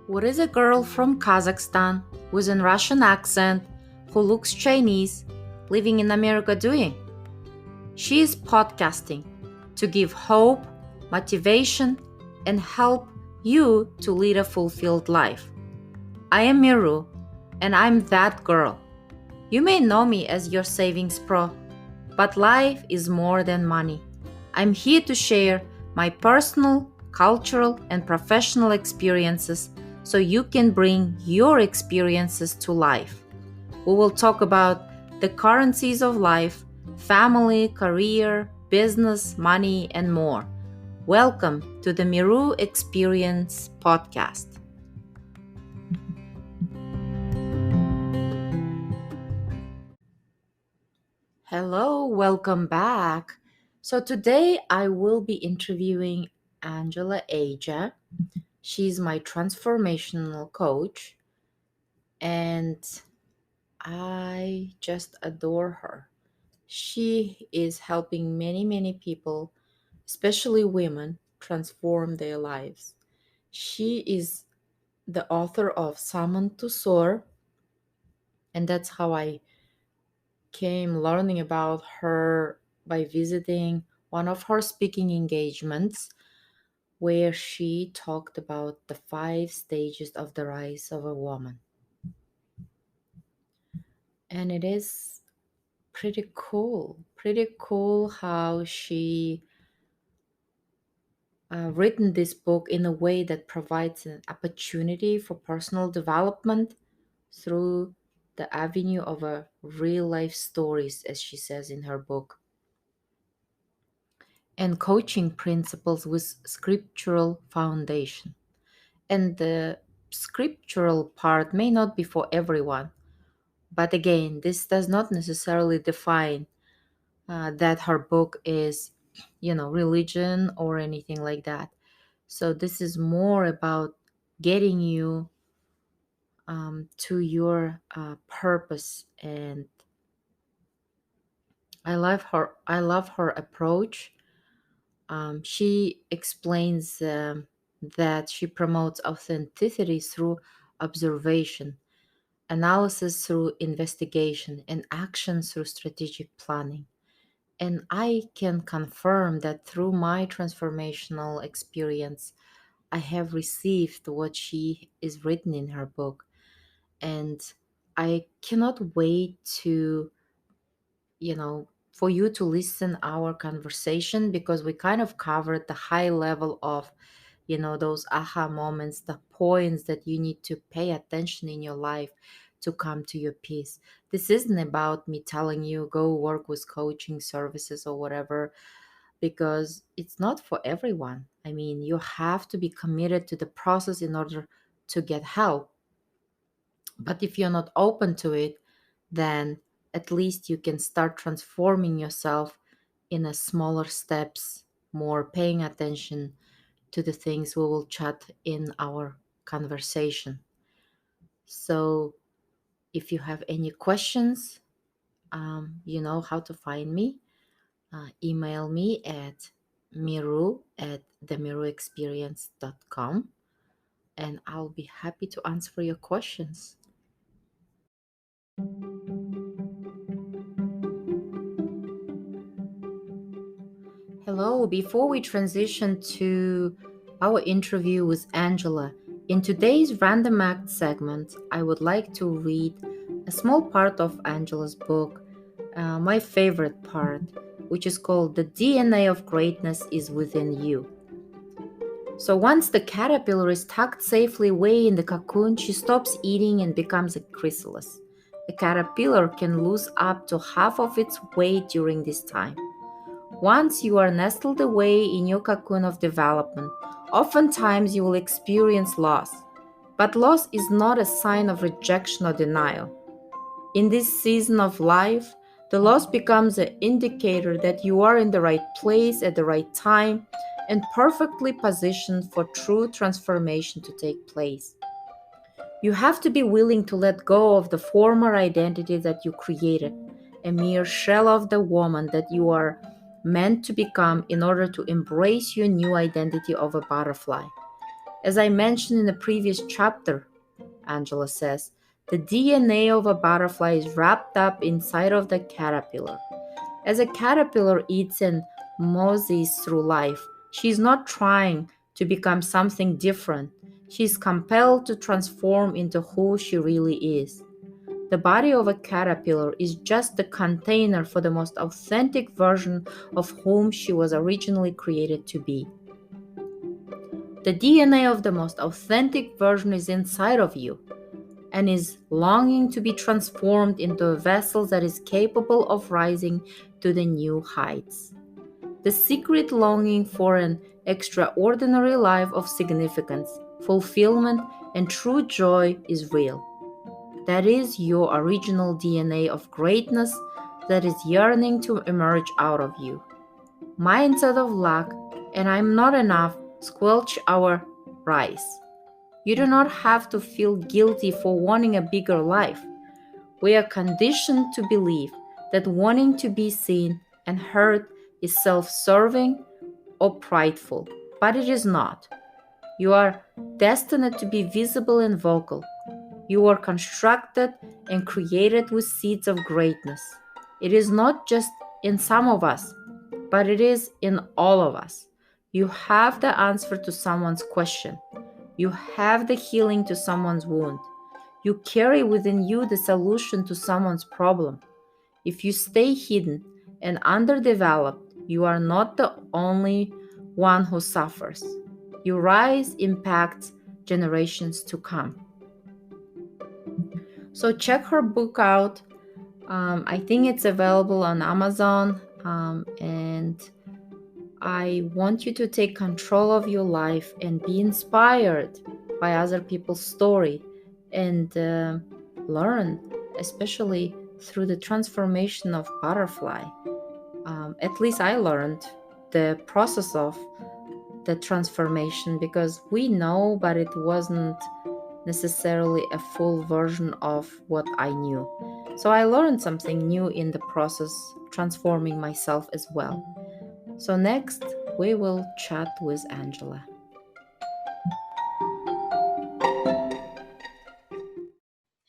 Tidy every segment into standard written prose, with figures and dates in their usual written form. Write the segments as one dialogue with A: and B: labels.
A: What is a girl from Kazakhstan with a Russian accent who looks Chinese living in America doing? She is podcasting to give hope, motivation, and help you to lead a fulfilled life. I am Miru, and I'm that girl. You may know me as your savings pro, but life is more than money. I'm here to share my personal, cultural, and professional experiences so you can bring your experiences to life. We will talk about the currencies of life, family, career, business, money, and more. Welcome to the Miru Experience podcast. Hello, welcome back. So today I will be interviewing Angela Aja. She's my transformational coach, and I just adore her. She is helping many people, especially women, transform their lives. She is the author of Summon to Soar, and that's how I came learning about her by visiting one of her speaking engagements where she talked about the 5 stages of the rise of a woman. And it is pretty cool how she written this book in a way that provides an opportunity for personal development through the avenue of a real life stories, as she says in her book, and coaching principles with scriptural foundation. And the scriptural part may not be for everyone, but again, this does not necessarily define that her book is, religion or anything like that. So this is more about getting you to your purpose, and I love her approach. She explains that she promotes authenticity through observation, analysis through investigation, and action through strategic planning. And I can confirm that through my transformational experience, I have received what she is written in her book. And I cannot wait to, for you to listen our conversation, because we kind of covered the high level of, those aha moments, the points that you need to pay attention in your life to come to your peace. This isn't about me telling you go work with coaching services or whatever, because it's not for everyone. I mean, you have to be committed to the process in order to get help. But if you're not open to it, then at least you can start transforming yourself in a smaller steps, more paying attention to the things we will chat in our conversation. So if you have any questions, you know how to find me. Email me at miru@themiruexperience.com, and I'll be happy to answer your questions. Hello, before we transition to our interview with Angela, in today's Random Act segment, I would like to read a small part of Angela's book, my favorite part, which is called The DNA of Greatness is Within You. So once the caterpillar is tucked safely away in the cocoon, she stops eating and becomes a chrysalis. A caterpillar can lose up to half of its weight during this time. Once you are nestled away in your cocoon of development, oftentimes you will experience loss. But loss is not a sign of rejection or denial. In this season of life, the loss becomes an indicator that you are in the right place at the right time and perfectly positioned for true transformation to take place. You have to be willing to let go of the former identity that you created, a mere shell of the woman that you are meant to become in order to embrace your new identity of a butterfly. As I mentioned in the previous chapter, Angela says, the DNA of a butterfly is wrapped up inside of the caterpillar. As a caterpillar eats and moseys through life, she is not trying to become something different. She is compelled to transform into who she really is. The body of a caterpillar is just the container for the most authentic version of whom she was originally created to be. The DNA of the most authentic version is inside of you and is longing to be transformed into a vessel that is capable of rising to the new heights. The secret longing for an extraordinary life of significance, fulfillment, and true joy is real. That is your original DNA of greatness that is yearning to emerge out of you. Mindset of lack and I'm not enough squelch our rise. You do not have to feel guilty for wanting a bigger life. We are conditioned to believe that wanting to be seen and heard is self serving or prideful, but it is not. You are destined to be visible and vocal. You are constructed and created with seeds of greatness. It is not just in some of us, but it is in all of us. You have the answer to someone's question. You have the healing to someone's wound. You carry within you the solution to someone's problem. If you stay hidden and underdeveloped, you are not the only one who suffers. Your rise impacts generations to come. So check her book out. I think it's available on Amazon. And I want you to take control of your life and be inspired by other people's story and learn, especially through the transformation of butterfly. At least I learned the process of the transformation because we know, but it wasn't necessarily a full version of what I knew. So I learned something new in the process, transforming myself as well. So next, we will chat with Angela.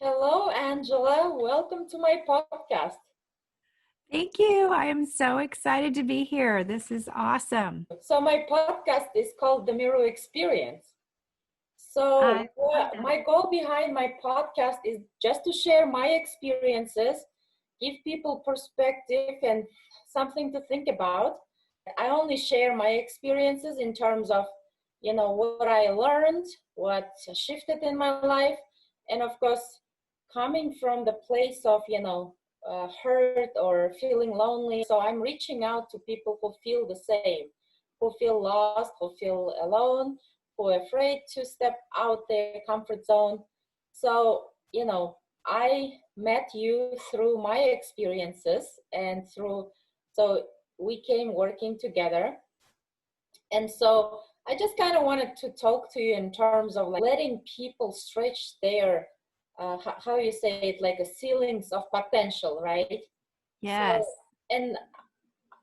B: Hello, Angela. Welcome to my podcast.
C: Thank you. I am so excited to be here. This is awesome.
B: So, my podcast is called The Miro Experience. So, my goal behind my podcast is just to share my experiences, give people perspective and something to think about. I only share my experiences in terms of, what I learned, what shifted in my life, and of course, coming from the place of, hurt or feeling lonely. So I'm reaching out to people who feel the same, who feel lost, who feel alone, who are afraid to step out their comfort zone. So, I met you through my experiences and so we came working together. And so I just kind of wanted to talk to you in terms of like letting people stretch their, how you say it, like a ceilings of potential, right?
C: Yes.
B: So, and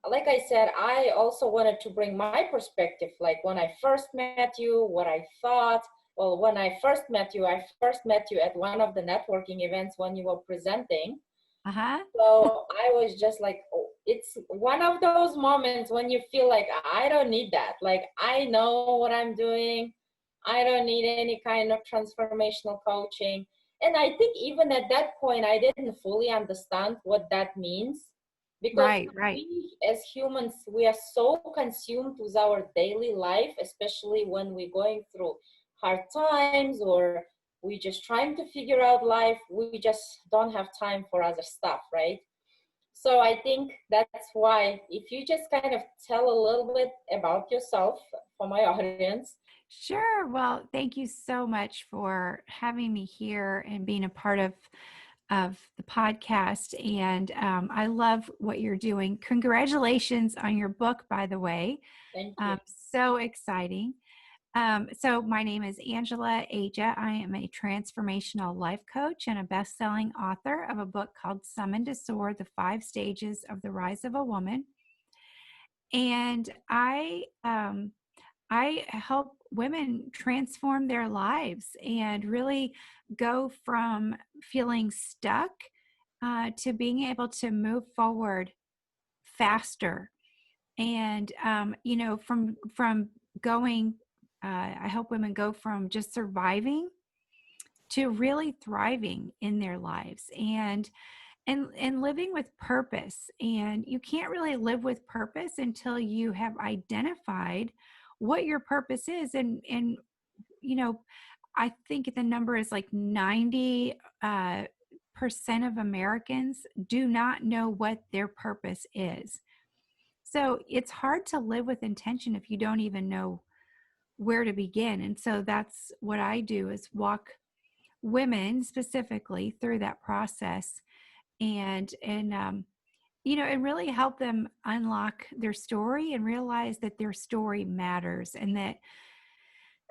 B: like I said, I also wanted to bring my perspective, like when I first met you, what I thought. Well, when I first met you at one of the networking events when you were presenting.
C: Uh-huh.
B: So I was just like, oh, it's one of those moments when you feel like, I don't need that. Like, I know what I'm doing. I don't need any kind of transformational coaching. And I think even at that point, I didn't fully understand what that means because
C: Right.
B: we as humans, we are so consumed with our daily life, especially when we're going through hard times or we just trying to figure out life. We just don't have time for other stuff, right? So I think that's why if you just kind of tell a little bit about yourself for my audience.
C: Sure. Well, thank you so much for having me here and being a part of the podcast. And I love what you're doing. Congratulations on your book, by the way.
B: Thank you.
C: So exciting. So my name is Angela Aja. I am a transformational life coach and a best-selling author of a book called Summoned to Soar: The 5 Stages of the Rise of a Woman. And I help women transform their lives and really go from feeling stuck to being able to move forward faster. And from going, I help women go from just surviving to really thriving in their lives and living with purpose. And you can't really live with purpose until you have identified what your purpose is. And I think the number is like 90 percent of Americans do not know what their purpose is. So it's hard to live with intention if you don't even know where to begin. And so that's what I do, is walk women specifically through that process and really help them unlock their story and realize that their story matters, and that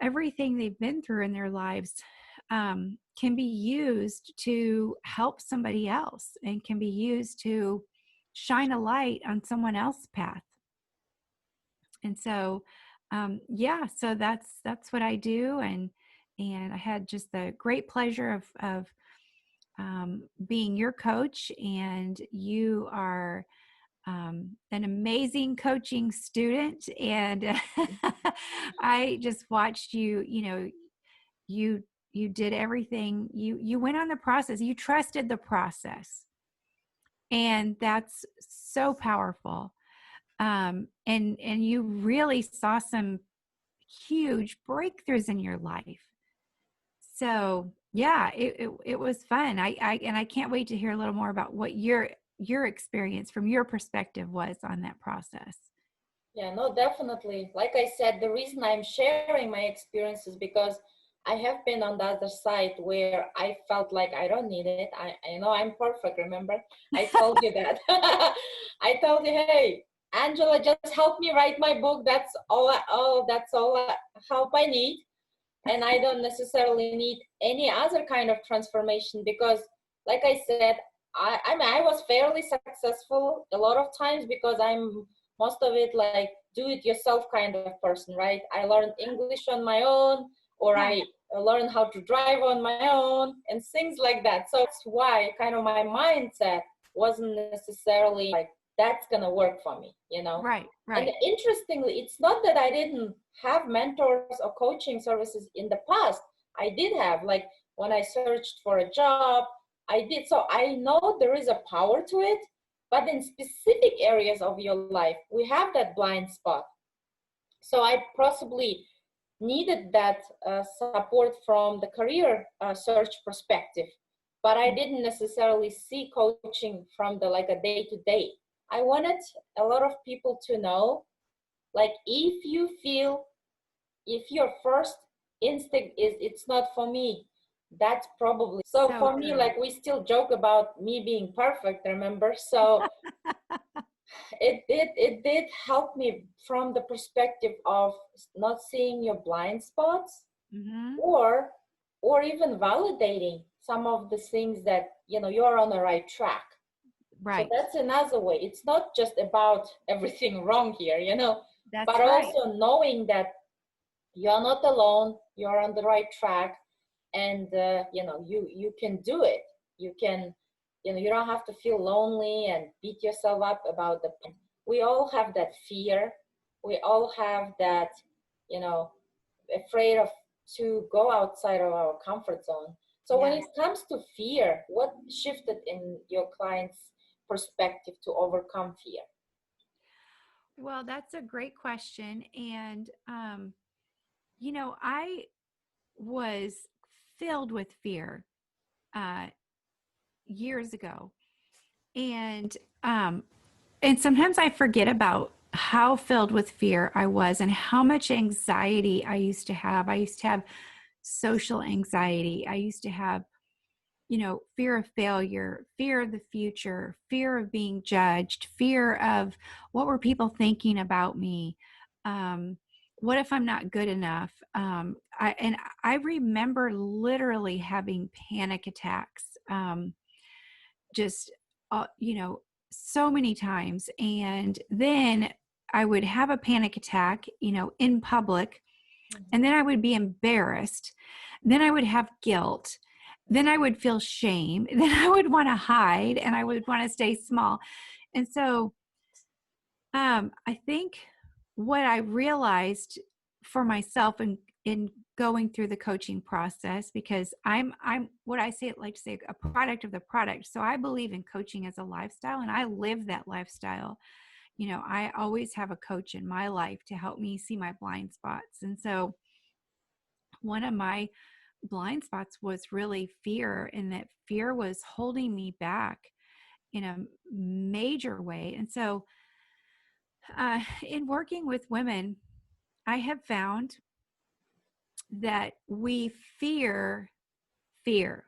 C: everything they've been through in their lives can be used to help somebody else and can be used to shine a light on someone else's path. And so, so that's what I do. And I had just the great pleasure of being your coach, and you are an amazing coaching student. And I just watched you. You did everything. You went on the process. You trusted the process, and that's so powerful. And you really saw some huge breakthroughs in your life. So yeah, it was fun. I can't wait to hear a little more about what your experience from your perspective was on that process.
B: Yeah, no, definitely. Like I said, the reason I'm sharing my experience is because I have been on the other side where I felt like I don't need it. I know I'm perfect, remember? I told you that. I told you, hey, Angela, just help me write my book. That's all help I need. And I don't necessarily need any other kind of transformation because, like I said, I was fairly successful a lot of times because I'm most of it like do-it-yourself kind of person, right? I learned English on my own, or I learned how to drive on my own and things like that. So that's why kind of my mindset wasn't necessarily like, that's going to work for me,
C: Right.
B: And interestingly, it's not that I didn't have mentors or coaching services in the past. I did have, like when I searched for a job, I did. So I know there is a power to it, but in specific areas of your life, we have that blind spot. So I possibly needed that support from the career search perspective, but I didn't necessarily see coaching from the like a day-to-day. I wanted a lot of people to know, like, if you feel, if your first instinct is it's not for me, that's probably so for me, like we still joke about me being perfect, remember? So it did help me from the perspective of not seeing your blind spots, or even validating some of the things that you're on the right track.
C: Right.
B: So that's another way. It's not just about everything wrong here,
C: That's
B: but
C: right.
B: also knowing that you're not alone, you're on the right track, and you can do it. You can, you don't have to feel lonely and beat yourself up about the pain. We all have that fear. We all have that, afraid of to go outside of our comfort zone. So when it comes to fear, what shifted in your client's perspective to overcome fear?
C: Well, that's a great question. And, I was filled with fear years ago. And sometimes I forget about how filled with fear I was and how much anxiety I used to have. I used to have social anxiety. I used to have, fear of failure, fear of the future, fear of being judged, fear of what were people thinking about me? What if I'm not good enough? I remember literally having panic attacks, just, so many times. And then I would have a panic attack, in public, and then I would be embarrassed. Then I would have guilt. Then I would feel shame. Then I would want to hide, and I would want to stay small. And so I think what I realized for myself in going through the coaching process, because I'm what I like to say, a product of the product. So I believe in coaching as a lifestyle, and I live that lifestyle. I always have a coach in my life to help me see my blind spots. And so one of my blind spots was really fear, and that fear was holding me back in a major way. And so in working with women, I have found that we fear fear.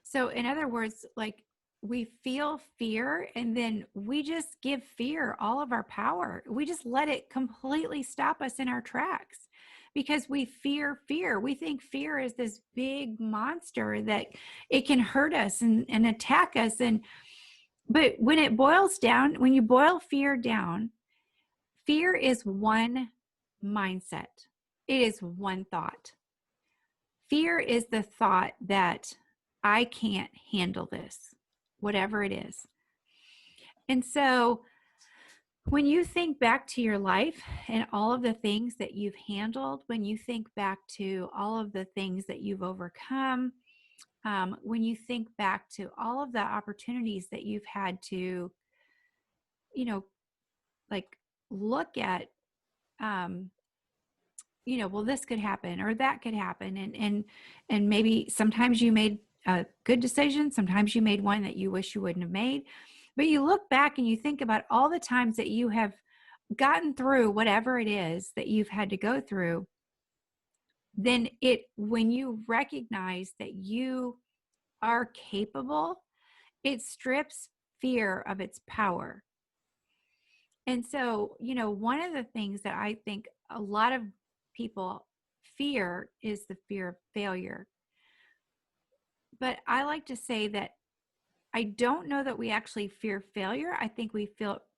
C: So, in other words, like, we feel fear, and then we just give fear all of our power. We just let it completely stop us in our tracks because we fear fear. We think fear is this big monster that it can hurt us and attack us. But when it boils down, when you boil fear down, fear is one mindset. It is one thought. Fear is the thought that I can't handle this, whatever it is. And so when you think back to your life and all of the things that you've handled, when you think back to all of the things that you've overcome, when you think back to all of the opportunities that you've had to, like, look at, well, this could happen or that could happen. And maybe sometimes you made a good decision. Sometimes you made one that you wish you wouldn't have made, but you look back and you think about all the times that you have gotten through whatever it is that you've had to go through. Then when you recognize that you are capable, it strips fear of its power. And so, one of the things that I think a lot of people fear is the fear of failure. But I like to say that I don't know that we actually fear failure. I think we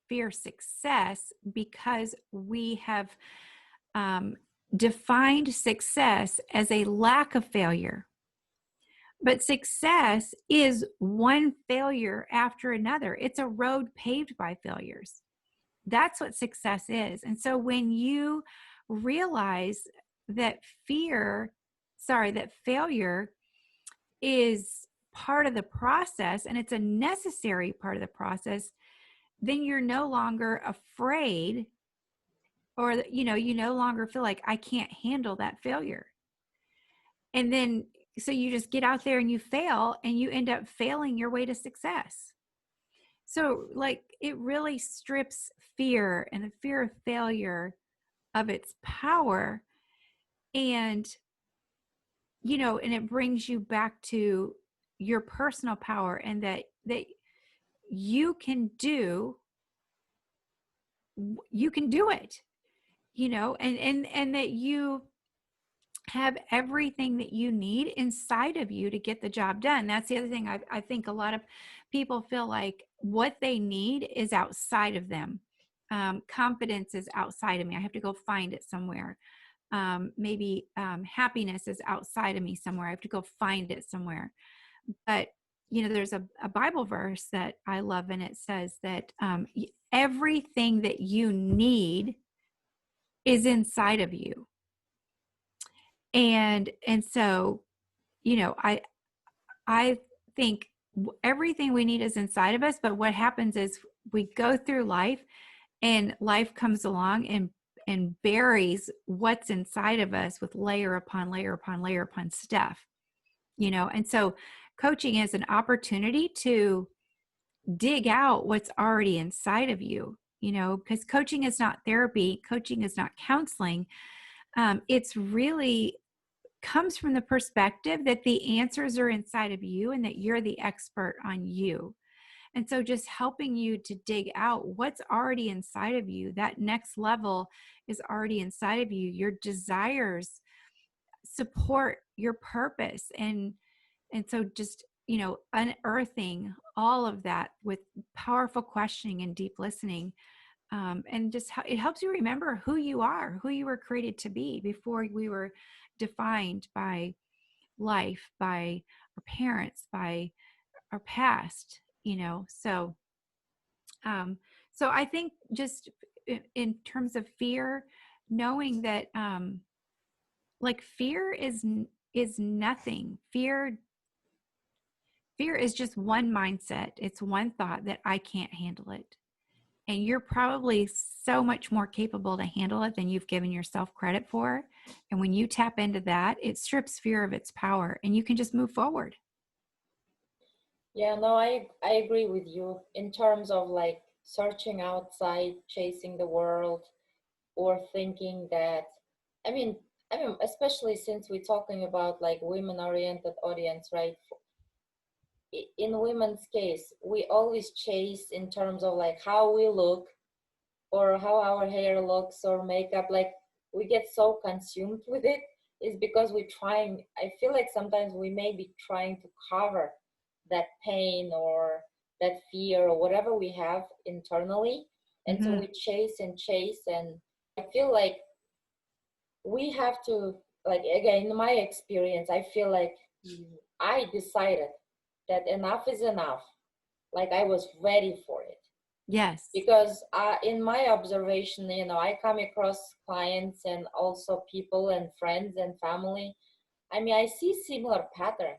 C: fear success because we have defined success as a lack of failure. But success is one failure after another. It's a road paved by failures. That's what success is. And so when you realize that that failure is part of the process, and it's a necessary part of the process, then you're no longer afraid, or you no longer feel like I can't handle that failure. And then so you just get out there and you fail, and you end up failing your way to success. So, like, it really strips fear and the fear of failure of its power, and and it brings you back to your personal power, and that you can do it, and that you have everything that you need inside of you to get the job done. That's the other thing. I think a lot of people feel like what they need is outside of them. Confidence is outside of me. I have to go find it somewhere. Maybe happiness is outside of me somewhere. I have to go find it somewhere. But, there's a Bible verse that I love, and it says that everything that you need is inside of you. And so, I think everything we need is inside of us, but what happens is we go through life, and life comes along and buries what's inside of us with layer upon layer upon layer upon stuff, and so coaching is an opportunity to dig out what's already inside of you, because coaching is not therapy. Coaching is not counseling. It's really comes from the perspective that the answers are inside of you and that you're the expert on you. And so just helping you to dig out what's already inside of you, that next level is already inside of you. Your desires support your purpose. And so just, unearthing all of that with powerful questioning and deep listening and just it helps you remember who you are, who you were created to be before we were defined by life, by our parents, by our past, so I think just in terms of fear, knowing that like fear is nothing. Fear is just one mindset. It's one thought that I can't handle it. And you're probably so much more capable to handle it than you've given yourself credit for. And when you tap into that, it strips fear of its power and you can just move forward.
B: Yeah, no, I agree with you in terms of like searching outside, chasing the world, or thinking that, I mean, especially since we're talking about like women-oriented audience, right? In women's case, we always chase in terms of like how we look or how our hair looks or makeup. Like we get so consumed with it is because we're trying, I feel like sometimes we may be trying to cover that pain or that fear or whatever we have internally. And so we chase and chase. And I feel like we have to, like, again, in my experience, I feel like I decided that enough is enough. Like I was ready for it.
C: Yes.
B: Because in my observation, I come across clients and also people and friends and family. I mean, I see similar pattern.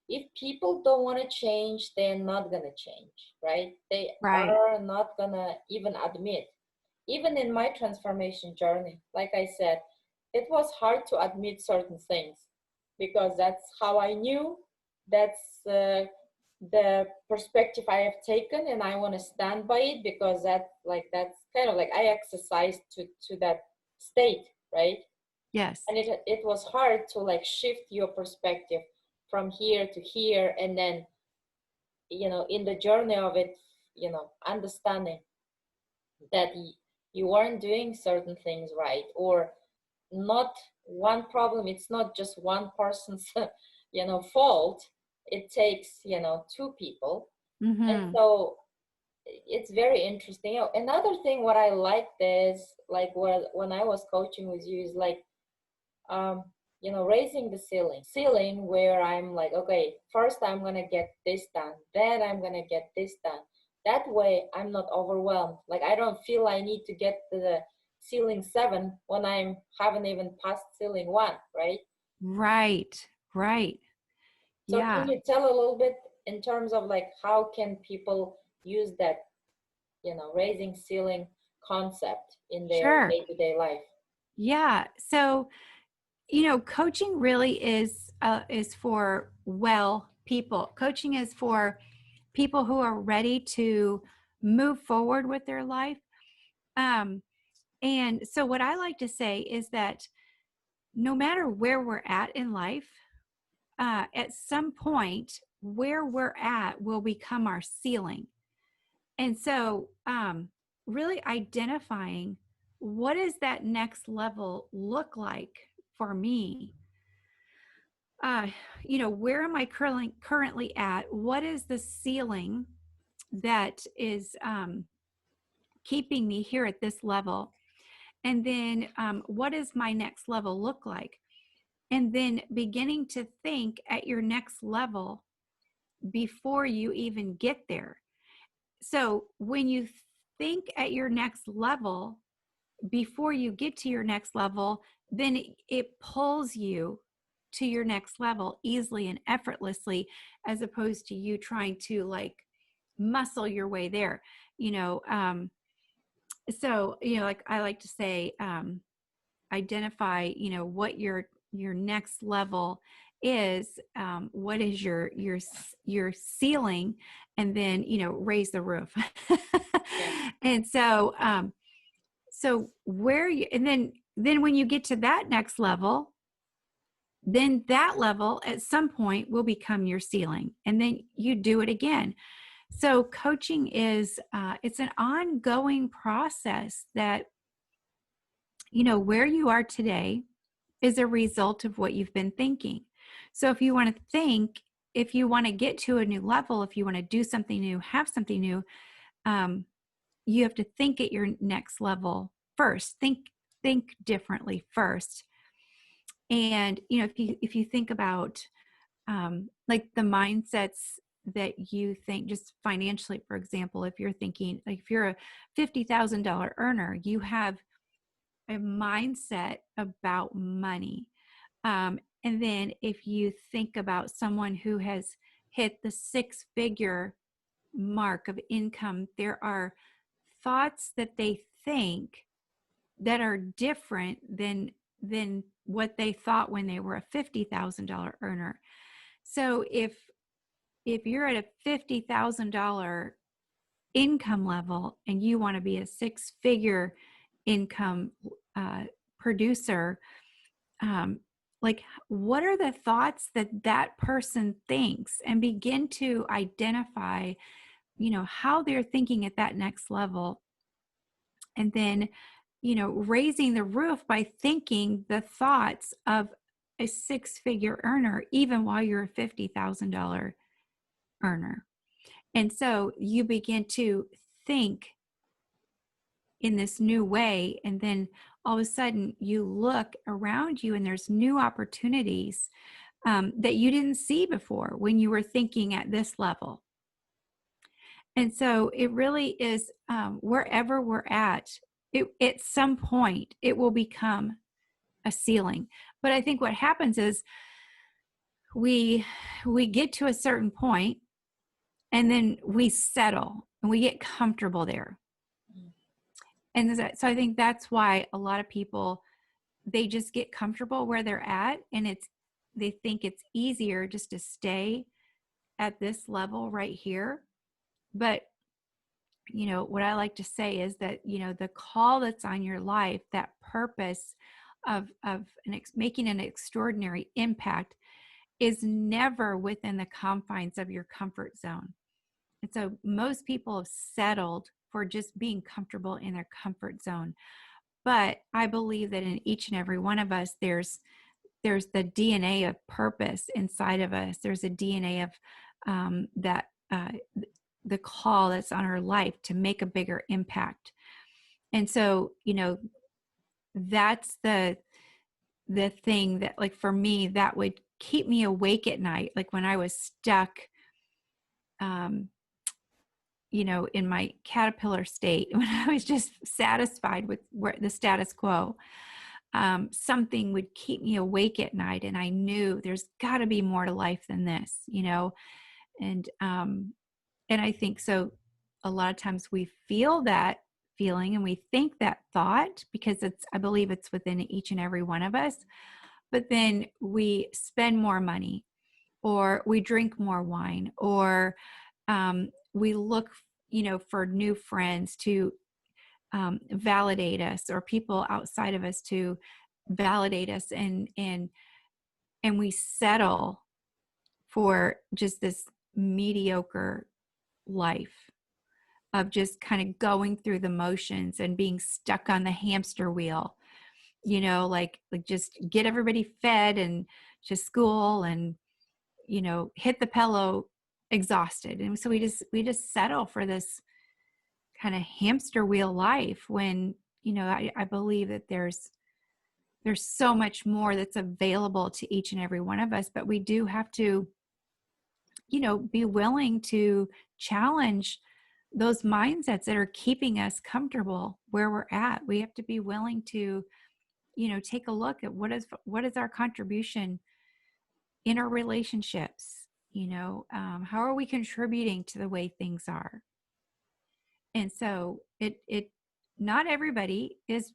B: If people don't want to change, they're not going to change, right? They are not going to even admit. Even in my transformation journey, like I said, it was hard to admit certain things because that's how I knew. That's the perspective I have taken, and I want to stand by it because that's kind of like I exercised to that state, right?
C: Yes.
B: And it was hard to like shift your perspective from here to here, and then in the journey of it, understanding that you weren't doing certain things right, or not one problem. It's not just one person's fault. It takes two people. And so it's very interesting. Another thing what I liked is like when I was coaching with you is like raising the ceiling where I'm like, okay, first I'm gonna get this done, then I'm gonna get this done. That way I'm not overwhelmed. Like I don't feel I need to get to the ceiling 7 when I haven't even passed ceiling 1, right?
C: Right.
B: So
C: Yeah.
B: can you tell a little bit in terms of like how can people use that, raising ceiling concept in their day-to-day life?
C: Yeah. So, coaching really is for people. Coaching is for people who are ready to move forward with their life. And so what I like to say is that no matter where we're at in life, at some point where we're at will become our ceiling. And so really identifying what does that next level look like for me? Where am I currently at? What is the ceiling that is keeping me here at this level? And then what does my next level look like? And then beginning to think at your next level before you even get there. So when you think at your next level before you get to your next level, then it pulls you to your next level easily and effortlessly, as opposed to you trying to like muscle your way there. So like I like to say, identify what your next level is, what is your ceiling, and then raise the roof. And so where you, and then when you get to that next level, then that level at some point will become your ceiling, and then you do it again. So coaching is it's an ongoing process that where you are today is a result of what you've been thinking. So if you want to think, if you want to get to a new level, if you want to do something new, have something new, you have to think at your next level first. Think differently first. And if you think about like the mindsets that you think, just financially, for example, if you're thinking, like if you're a $50,000 earner, you have a mindset about money. And then if you think about someone who has hit the 6-figure mark of income, there are thoughts that they think that are different than what they thought when they were a $50,000 earner. So if you're at a $50,000 income level and you want to be a 6-figure income producer, like what are the thoughts that person thinks, and begin to identify, how they're thinking at that next level. And then, raising the roof by thinking the thoughts of a 6-figure earner, even while you're a $50,000 earner. And so you begin to think in this new way. And then all of a sudden you look around you and there's new opportunities that you didn't see before when you were thinking at this level. And so it really is, wherever we're at some point, it will become a ceiling. But I think what happens is we get to a certain point and then we settle and we get comfortable there. And so I think that's why a lot of people, they just get comfortable where they're at, and they think it's easier just to stay at this level right here. But what I like to say is that, the call that's on your life, that purpose of making an extraordinary impact, is never within the confines of your comfort zone. And so most people have settled for just being comfortable in their comfort zone. But I believe that in each and every one of us, there's the DNA of purpose inside of us. There's a DNA of the call that's on our life to make a bigger impact. And so, that's the thing that, like, for me, that would keep me awake at night. Like when I was stuck, in my caterpillar state, when I was just satisfied with the status quo, something would keep me awake at night. And I knew there's got to be more to life than this, and I think so a lot of times we feel that feeling and we think that thought because I believe it's within each and every one of us. But then we spend more money, or we drink more wine, or we look, for new friends to validate us, or people outside of us to validate us, and we settle for just this mediocre life of just kind of going through the motions and being stuck on the hamster wheel, like just get everybody fed and to school and, hit the pillow exhausted. And so we just settle for this kind of hamster wheel life when, I believe that there's so much more that's available to each and every one of us, but we do have to, be willing to challenge those mindsets that are keeping us comfortable where we're at. We have to be willing to, take a look at what is our contribution in our relationships. How are we contributing to the way things are? And so it not everybody is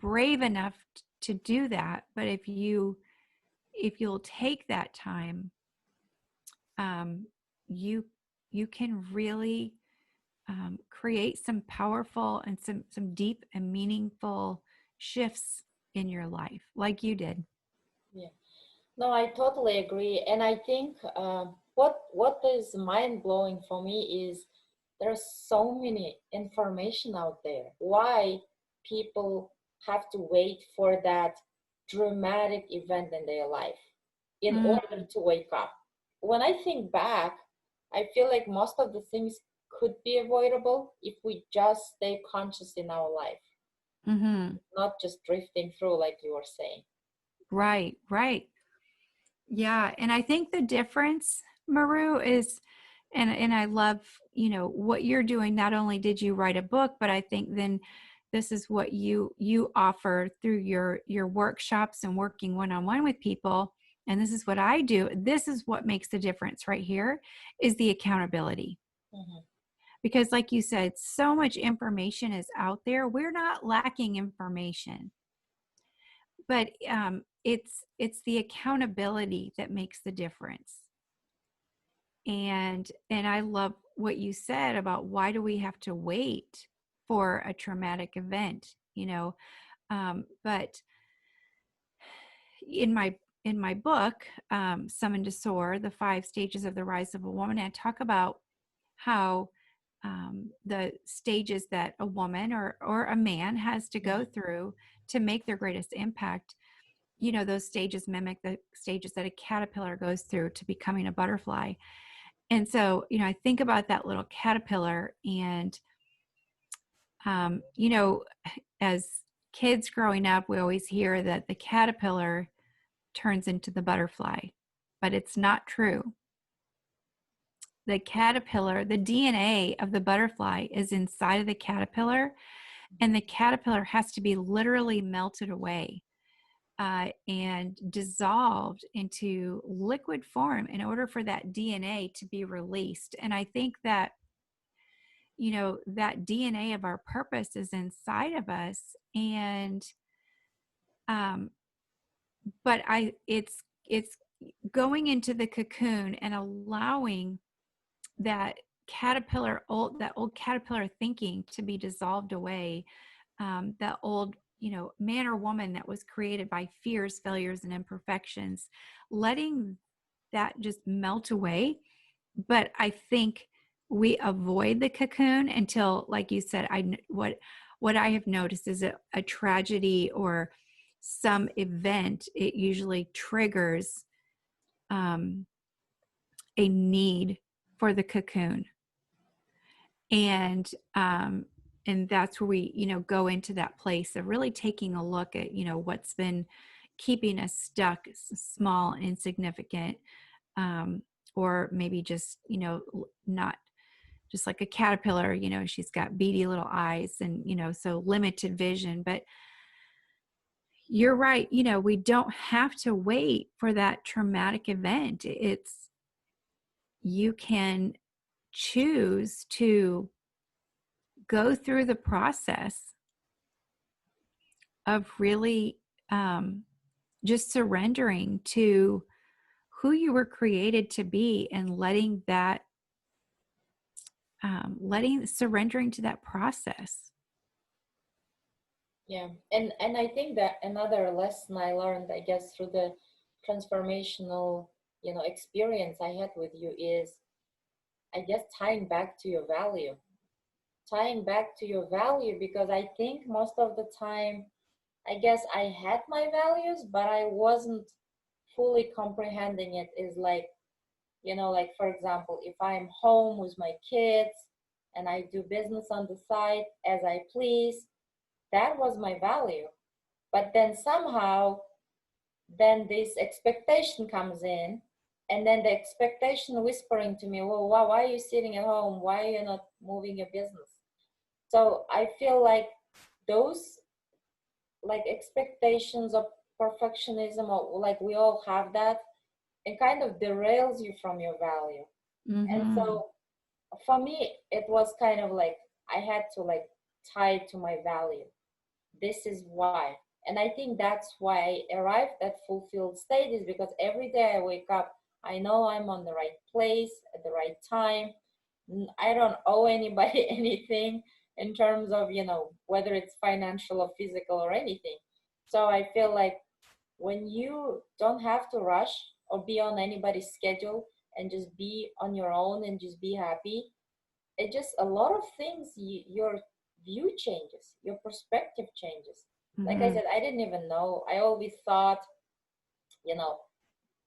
C: brave enough to do that, but if you'll take that time, you can really create some powerful and some deep and meaningful shifts in your life, like you did.
B: Yeah, no, I totally agree. And I think what is mind-blowing for me is there's so many information out there. Why people have to wait for that dramatic event in their life in order to wake up? When I think back, I feel like most of the things could be avoidable if we just stay conscious in our life, not just drifting through like you were saying.
C: Right, right. Yeah, and I think the difference, Maru, is, and I love, what you're doing. Not only did you write a book, but I think then this is what you offer through your workshops and working one-on-one with people. And this is what I do. This is what makes the difference right here, is the accountability. Because like you said, so much information is out there. We're not lacking information, but it's the accountability that makes the difference. And I love what you said about, why do we have to wait for a traumatic event, but in my book, Summoned to Soar: The 5 Stages of the Rise of a Woman, I talk about how the stages that a woman or a man has to go through to make their greatest impact. Those stages mimic the stages that a caterpillar goes through to becoming a butterfly. And so, I think about that little caterpillar, and, as kids growing up, we always hear that the caterpillar turns into the butterfly, but it's not true. The caterpillar, the DNA of the butterfly is inside of the caterpillar, and the caterpillar has to be literally melted away and dissolved into liquid form in order for that DNA to be released. And I think that, that DNA of our purpose is inside of us. And, but it's going into the cocoon and allowing that old caterpillar thinking to be dissolved away, that old man or woman that was created by fears, failures, and imperfections, letting that just melt away. But I think we avoid the cocoon until, like you said, what I have noticed is a tragedy or some event, it usually triggers a need for the cocoon. And that's where we, go into that place of really taking a look at, what's been keeping us stuck, small, insignificant, or maybe just, not just like a caterpillar, she's got beady little eyes and, so limited vision. But you're right. We don't have to wait for that traumatic event. You can choose to go through the process of really just surrendering to who you were created to be, and surrendering to that process.
B: Yeah, and I think that another lesson I learned, I guess, through the transformational, experience I had with you is, I guess, tying back to your value. Because I think most of the time, I guess I had my values, but I wasn't fully comprehending it. Is like, like, for example, if I'm home with my kids and I do business on the side as I please, that was my value. But then somehow, then this expectation comes in, and then the expectation whispering to me, well, why are you sitting at home? Why are you not moving your business? So I feel like those like expectations of perfectionism, or like we all have that, it kind of derails you from your value. And so for me, it was kind of like I had to like tie it to my value. This is why. And I think that's why I arrived at fulfilled state, is because every day I wake up, I know I'm on the right place at the right time. I don't owe anybody anything in terms of, whether it's financial or physical or anything. So I feel like when you don't have to rush or be on anybody's schedule and just be on your own and just be happy, it just, a lot of things, your view changes, your perspective changes. Like I said, I didn't even know. I always thought,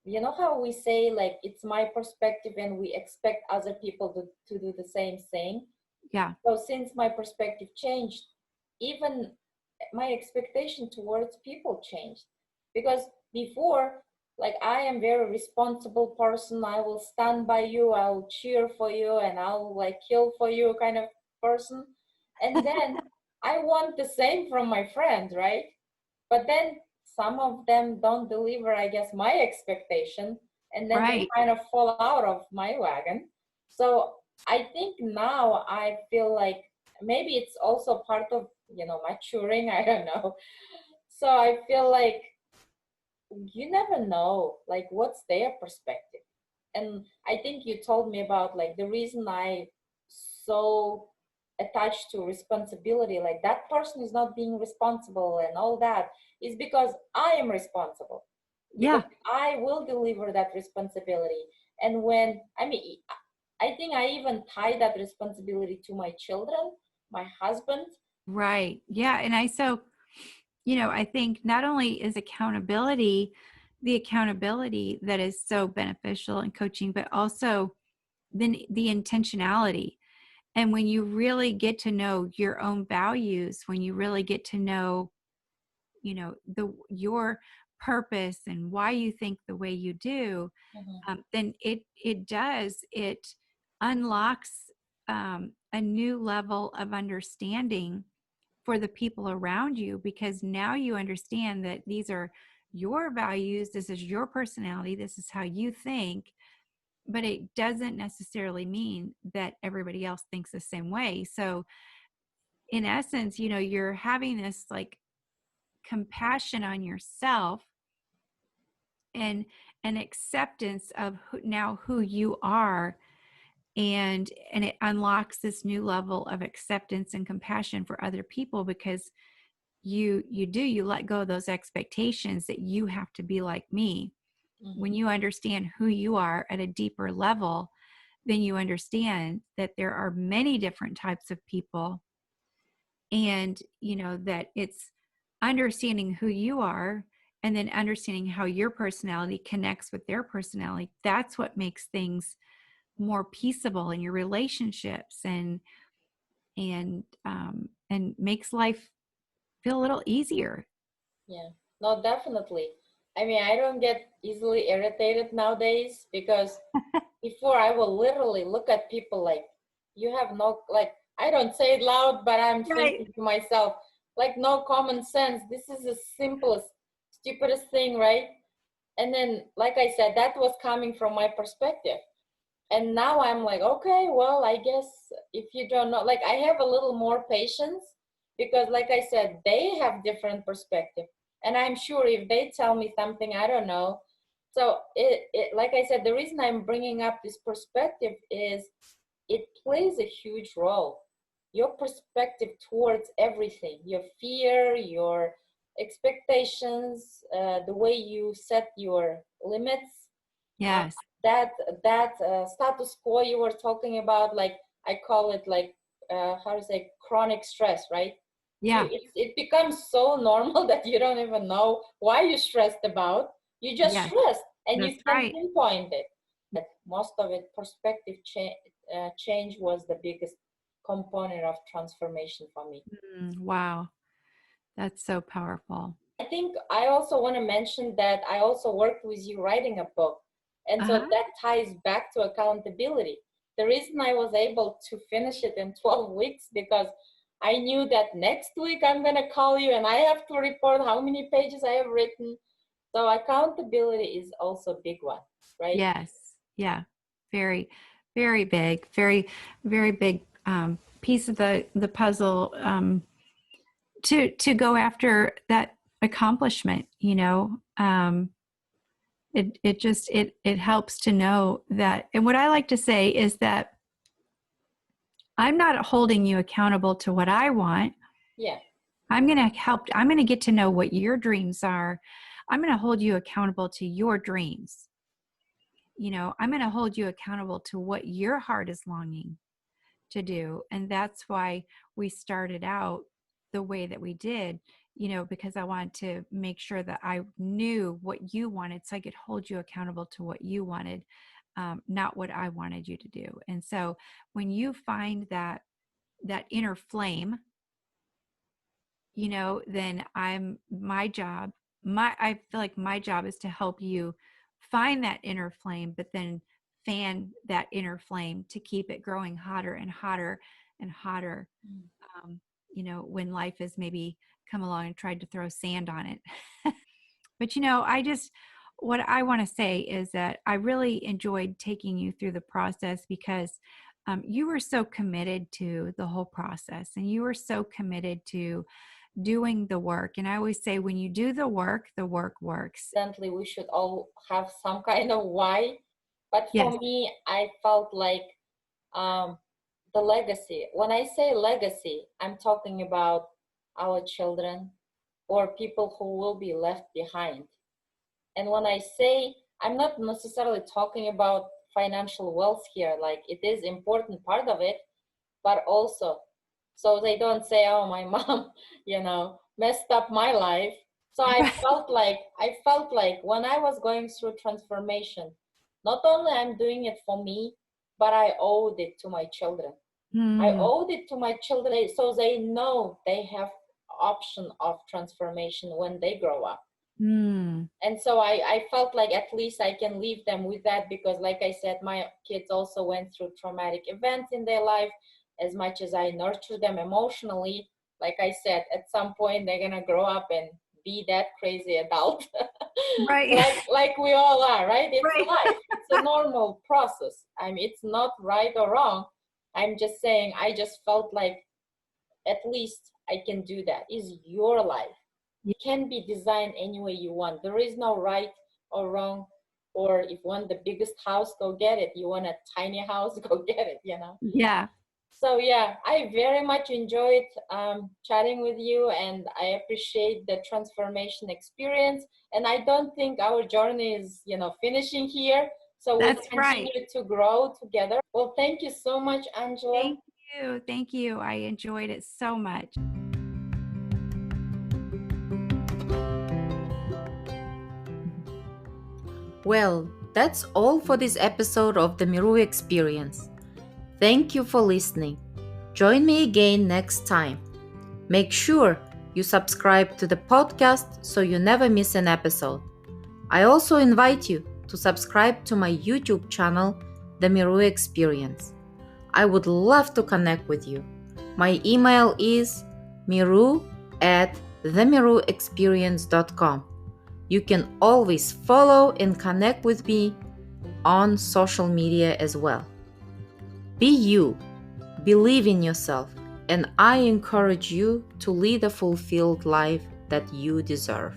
B: you know how we say like it's my perspective and we expect other people to do the same thing.
C: Yeah.
B: So since my perspective changed, even my expectation towards people changed. Because before, like, I am very responsible person, I will stand by you, I'll cheer for you, and I'll like kill for you kind of person. And then I want the same from my friends, right? But then some of them don't deliver, I guess, my expectation, and then they
C: Right.
B: kind of fall out of my wagon. So I think now I feel like maybe it's also part of, you know, maturing. I don't know. So I feel like you never know, like, what's their perspective. And I think you told me about like the reason I so attached to responsibility, like that person is not being responsible and all that, is because I am responsible, because
C: Yeah.
B: I will deliver that responsibility. And when I mean, I think I even tie that responsibility to my children, my husband.
C: Right. Yeah. And I think not only is accountability the accountability that is so beneficial in coaching, but also then the intentionality. And when you really get to know your own values, when you really get to know, your purpose and why you think the way you do,
B: Mhm.
C: then it unlocks a new level of understanding for the people around you, because now you understand that these are your values, this is your personality, this is how you think, but it doesn't necessarily mean that everybody else thinks the same way. So in essence, you're having this like compassion on yourself and an acceptance of who you are, and it unlocks this new level of acceptance and compassion for other people, because you let go of those expectations that you have to be like me. When
B: Mhm.
C: you understand who you are at a deeper level, then you understand that there are many different types of people, and that it's understanding who you are and then understanding how your personality connects with their personality. That's what makes things more peaceable in your relationships, and makes life feel a little easier.
B: Yeah, no, definitely. I mean, I don't get easily irritated nowadays, because before I will literally look at people like, you have no, like, I don't say it loud, but I'm
C: Right.
B: thinking to myself, like, no common sense. This is the simplest, stupidest thing, right? And then, like I said, that was coming from my perspective. And now I'm like, okay, well, I guess if you don't know, like, I have a little more patience, because like I said, they have different perspective, and I'm sure if they tell me something I don't know. So it like I said, the reason I'm bringing up this perspective is it plays a huge role. Your perspective towards everything, your fear, your expectations, the way you set your limits, uh,
C: Yes.
B: that status quo you were talking about, like, I call it like, how to say, chronic stress, right?
C: Yeah.
B: It becomes so normal that you don't even know why you're stressed about. You just
C: Yes.
B: stressed and you
C: That's
B: can't
C: right.
B: pinpoint it. But most of it, perspective change was the biggest component of transformation for me.
C: Wow. That's so powerful.
B: I think I also want to mention that I also worked with you writing a book. And so
C: Uh-huh.
B: that ties back to accountability. The reason I was able to finish it in 12 weeks, because I knew that next week I'm going to call you and I have to report how many pages I have written. So accountability is also a big one, right?
C: Yes. Yeah. Very, very big, very, very big piece of the puzzle, to go after that accomplishment. It helps to know that. And what I like to say is that I'm not holding you accountable to what I want.
B: Yeah.
C: I'm going to get to know what your dreams are. I'm going to hold you accountable to your dreams. I'm going to hold you accountable to what your heart is longing to do. And that's why we started out the way that we did, because I wanted to make sure that I knew what you wanted so I could hold you accountable to what you wanted, not what I wanted you to do. And so when you find that inner flame, then I feel like my job is to help you find that inner flame, but then fan that inner flame to keep it growing hotter and hotter and hotter. When life has maybe come along and tried to throw sand on it. But what I want to say is that I really enjoyed taking you through the process because you were so committed to the whole process, and you were so committed to doing the work. And I always say, when you do the work works.
B: Definitely, we should all have some kind of why. But for
C: Yes.
B: me, I felt like the legacy. When I say legacy, I'm talking about our children or people who will be left behind. And when I say, I'm not necessarily talking about financial wealth here, like it is important part of it, but also so they don't say, oh, my mom, messed up my life. So I felt like when I was going through transformation, not only I'm doing it for me, but I owed it to my children. I owed it to my children so they know they have option of transformation when they grow up. And so I felt like at least I can leave them with that, because like I said, my kids also went through traumatic events in their life. As much as I nurture them emotionally, like I said, at some point they're gonna grow up and be that crazy adult.
C: Right.
B: like we all are, right? It's
C: Right.
B: life. It's a normal process. I mean, it's not right or wrong. I'm just saying, I just felt like at least I can do that. It's your life. It can be designed any way you want. There is no right or wrong. Or if you want the biggest house, go get it. You want a tiny house, go get it,
C: Yeah.
B: So yeah, I very much enjoyed chatting with you, and I appreciate the transformation experience. And I don't think our journey is, finishing here. So we'll continue to grow together. Well, thank you so much, Angela.
C: Thank you. I enjoyed it so much.
A: Well, that's all for this episode of the Miru Experience. Thank you for listening. Join me again next time. Make sure you subscribe to the podcast so you never miss an episode. I also invite you to subscribe to my YouTube channel, The Miru Experience. I would love to connect with you. My email is miru@themiruexperience.com. You can always follow and connect with me on social media as well. Be you, believe in yourself, and I encourage you to lead a fulfilled life that you deserve.